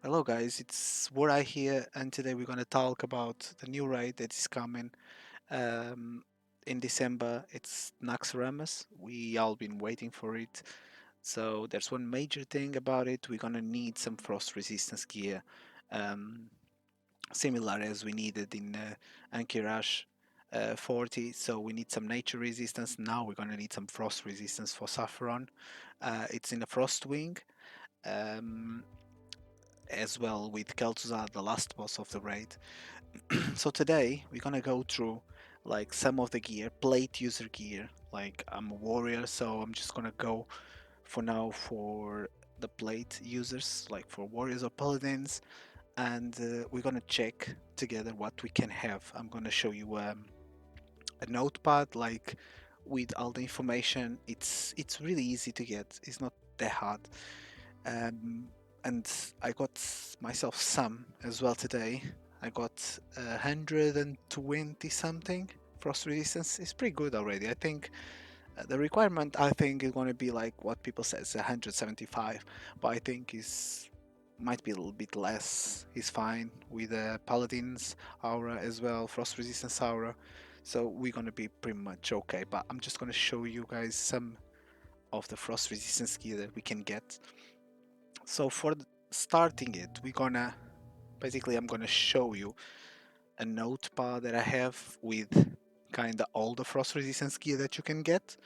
Hello guys, it's Wora here, and today we're gonna talk about the new raid that is coming um, in December. It's Naxxramas. We all been waiting for it. So there's one major thing about it. We're gonna need some frost resistance gear, um, similar as we needed in Ankiraj 40. So we need some nature resistance. Now we're gonna need some frost resistance for Saffron. It's in a frost wing. Um, as well with Kel'Thuzad, the last boss of the raid. So today we're gonna go through like some of the gear, plate user gear. Like I'm a warrior, so I'm just gonna go for now for the plate users, like for warriors or paladins, and we're gonna check together what we can have. I'm gonna show you a notepad, like with all the information. It's really easy to get. It's not that hard. Um, and I got myself some as well today. I got 120 something frost resistance. It's pretty good already. I think the requirement I think is going to be like what people says 175, but I think is might be a little bit less. Is fine with the paladins aura as well, frost resistance aura. So we're gonna be pretty much okay. But I'm just gonna show you guys some of the frost resistance gear that we can get. So for starting it, we're gonna basically I'm gonna show you a notepad that I have with kinda all the frost resistance gear that you can get.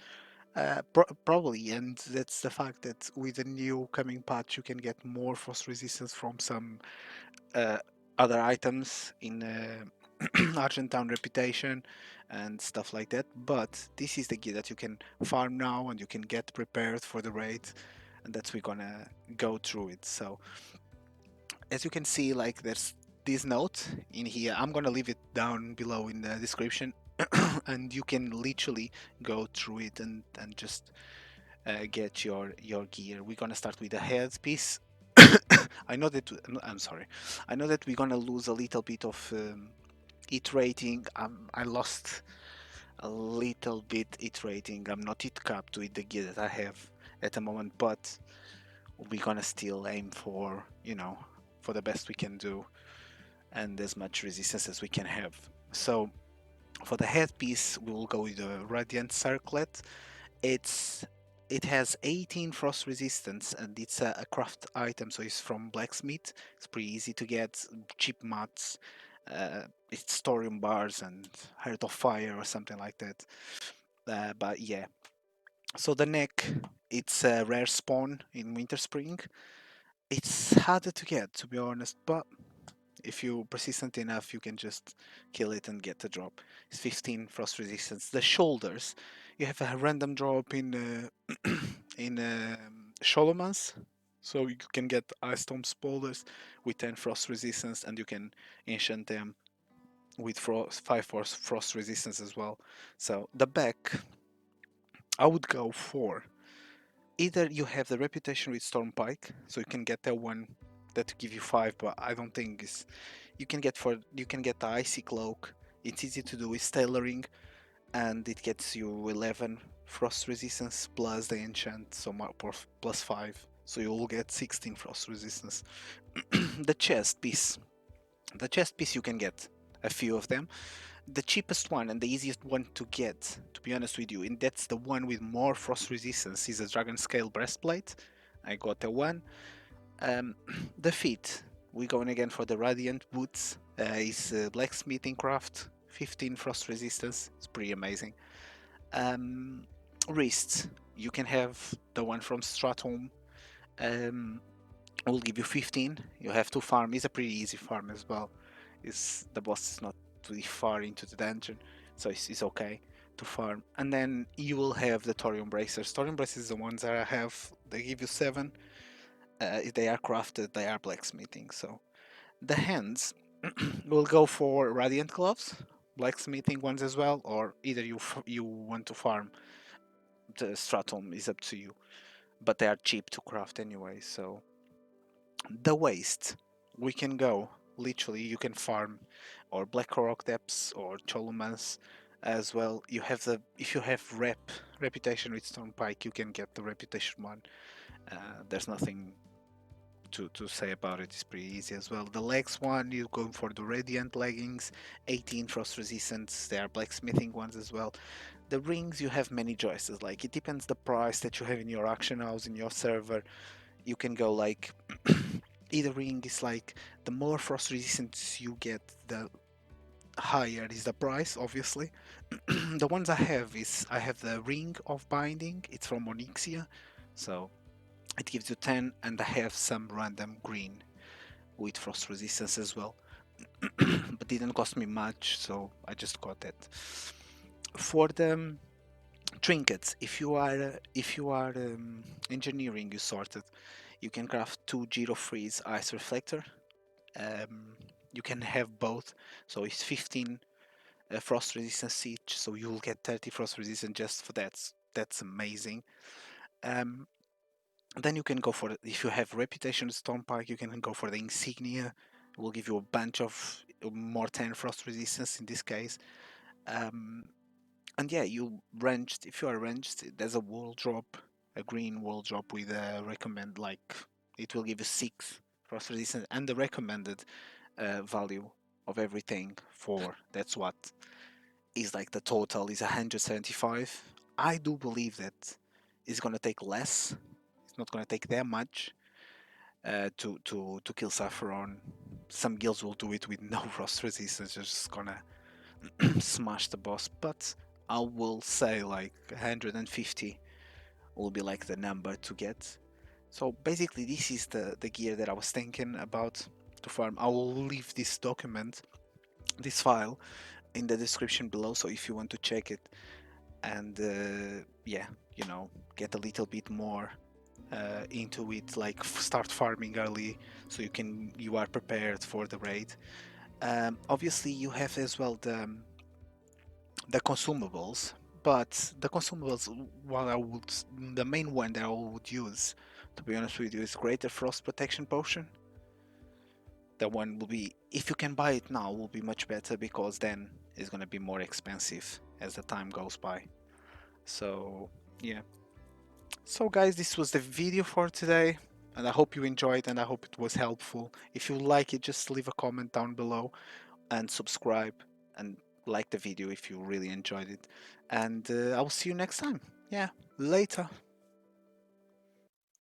Probably, and that's the fact that with the new coming patch, you can get more frost resistance from some uh, other items in Argentine reputation and stuff like that. But this is the gear that you can farm now, and you can get prepared for the raid, and that's we're gonna go through it. So as you can see, like there's this note in here. I'm gonna leave it down below in the description, and you can literally go through it and just get your gear. We're gonna start with the headpiece. I know that I'm sorry. I know that we're gonna lose a little bit of hit rating. I lost a little bit hit rating. I'm not hit capped with the gear that I have at the moment, but we're gonna still aim for for the best we can do and as much resistance as we can have. So for the headpiece, we will go with the Radiant Circlet. It's it has 18 frost resistance and it's a craft item, so it's from blacksmith. It's pretty easy to get, cheap mats. It's thorium bars and heart of fire or something like that. But yeah, so the neck, it's a rare spawn in Winter Spring. It's harder to get, to be honest, but if you're persistent enough, you can just kill it and get the drop. It's 15 frost resistance. The shoulders, you have a random drop in in Sholomans, so you can get Ice Storm shoulders with 10 frost resistance, and you can enchant them with 5 frost resistance as well. So the back, I would go for either you have the reputation with Stormpike, so you can get that one that give you 5, but I don't think is you can get the icy cloak. It's easy to do with tailoring, and it gets you 11 frost resistance plus the enchant, so plus 5, so you will get 16 frost resistance. The chest piece you can get a few of them. The cheapest one and the easiest one to get, to be honest with you, and that's the one with more frost resistance, is a dragon scale breastplate. I got the one. The feet, we're going again for the radiant boots. Is blacksmithing craft, 15 frost resistance. It's pretty amazing. Um, Wrists, you can have the one from Stratholm. Um, will give you 15. You have to farm. It's a pretty easy farm as well. Is the boss is not really far into the dungeon, so it's okay to farm. And then you will have the thorium bracers. Thorium bracers are the ones that I have. They give you 7. If they are crafted, they are blacksmithing. So the hands will go for radiant gloves, blacksmithing ones as well, or either you want to farm the stratum is up to you. But they are cheap to craft anyway. So the waist, we can go literally. You can farm or black rock depths or cholomans as well. You have the if you have reputation with Stormpike, you can get the reputation one. There's nothing to say about it is pretty easy as well. The legs one, you're going for the Radiant leggings, 18 frost resistance. They are blacksmithing ones as well. The rings, you have many choices. Like it depends the price that you have in your auction house in your server. You can go like either ring is like the more frost resistance you get, the higher is the price, obviously. The ones I have the ring of binding. It's from Onyxia, so it gives you 10, and I have some random green with frost resistance as well. But didn't cost me much, so I just got that. For the trinkets, if you are engineering, you sorted. You can craft 2 Giro Freeze Ice Reflector. Um, you can have both, so it's 15 frost resistance each, so you'll get 30 frost resistance just for that. That's amazing. Um, then you can go for, if you have Reputation Stone Pike, you can go for the Insignia. It will give you a bunch of more 10 frost resistance in this case. Um, and yeah, you ranged, if you are ranged, there's a wall drop, a green wall drop with a recommend, like it will give you 6 frost resistance, and the recommended value of everything for that's what is like the total is 175. I do believe that it's gonna take less. It's not gonna take that much to kill Saffron. Some guilds will do it with no frost resistance, just gonna smash the boss. But I will say like 150 will be like the number to get. So basically, this is the gear that I was thinking about to farm. I will leave this document, this file, in the description below. So if you want to check it and yeah, you know, get a little bit more into it, like start farming early so you are prepared for the raid. Obviously, you have as well the consumables, but the consumables, what I would, the main one that I would use, to be honest with you, is Greater Frost Protection Potion. That one will be, if you can buy it now, will be much better because then it's gonna be more expensive as the time goes by. So yeah. So guys, this was the video for today, and I hope you enjoyed and I hope it was helpful. If you like it, just leave a comment down below and subscribe and like the video if you really enjoyed it. And I will see you next time. Yeah, later.